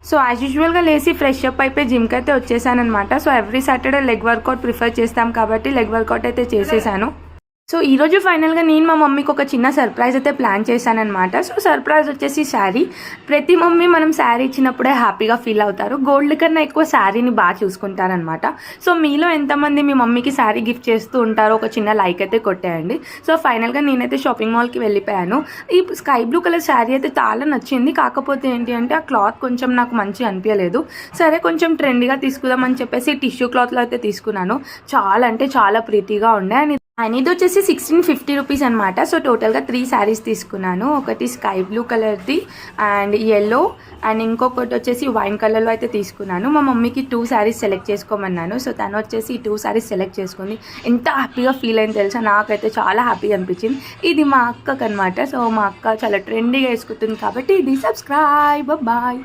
So as యూజువల్గా లేసి fresh up అయిపోయి జిమ్కి అయితే వచ్చేసానమాట. So every Saturday leg workout prefer చేస్తాం కాబట్టి లెగ్ వర్కౌట్ అయితే చేసేసాను. సో ఈరోజు ఫైనల్గా నేను మా మమ్మీకి ఒక చిన్న సర్ప్రైజ్ అయితే ప్లాన్ చేశానమాట. సో సర్ప్రైజ్ వచ్చేసి శారీ. ప్రతి మమ్మీ మనం శారీ ఇచ్చినప్పుడే హ్యాపీగా ఫీల్ అవుతారు. గోల్డ్ కన్నా ఎక్కువ శారీని బాగా చూసుకుంటారనమాట. సో మీలో ఎంతమంది మీ మమ్మీకి శారీ గిఫ్ట్ చేస్తూ ఉంటారో ఒక చిన్న లైక్ అయితే కొట్టేయండి. సో ఫైనల్గా నేనైతే షాపింగ్ మాల్కి వెళ్ళిపోయాను. ఈ స్కై బ్లూ కలర్ శారీ అయితే చాలా నచ్చింది. కాకపోతే ఏంటి అంటే ఆ క్లాత్ కొంచెం నాకు మంచిగా అనిపించలేదు. సరే కొంచెం ట్రెండీగా తీసుకుందామని చెప్పేసి టిష్యూ క్లాత్లో అయితే తీసుకున్నాను. చాలా అంటే చాలా ప్రీతిగా ఉండే. అండ్ ఇది వచ్చేసి 1650 రూపీస్ అనమాట. సో టోటల్గా 3 శారీస్ తీసుకున్నాను. ఒకటి స్కై బ్లూ కలర్ది అండ్ ఎల్లో అండ్ ఇంకొకటి వచ్చేసి వైన్ కలర్లో అయితే తీసుకున్నాను. మా మమ్మీకి 2 శారీస్ సెలెక్ట్ చేసుకోమన్నాను. సో తను వచ్చేసి 2 శారీస్ సెలెక్ట్ చేసుకుంది. ఎంత హ్యాపీగా ఫీల్ అయింది తెలుసా, నాకైతే చాలా హ్యాపీగా అనిపించింది. ఇది మా అక్కకు అనమాట. సో మా అక్క చాలా ట్రెండీగా వేసుకుంటుంది కాబట్టి ఇది. Subscribe, bye.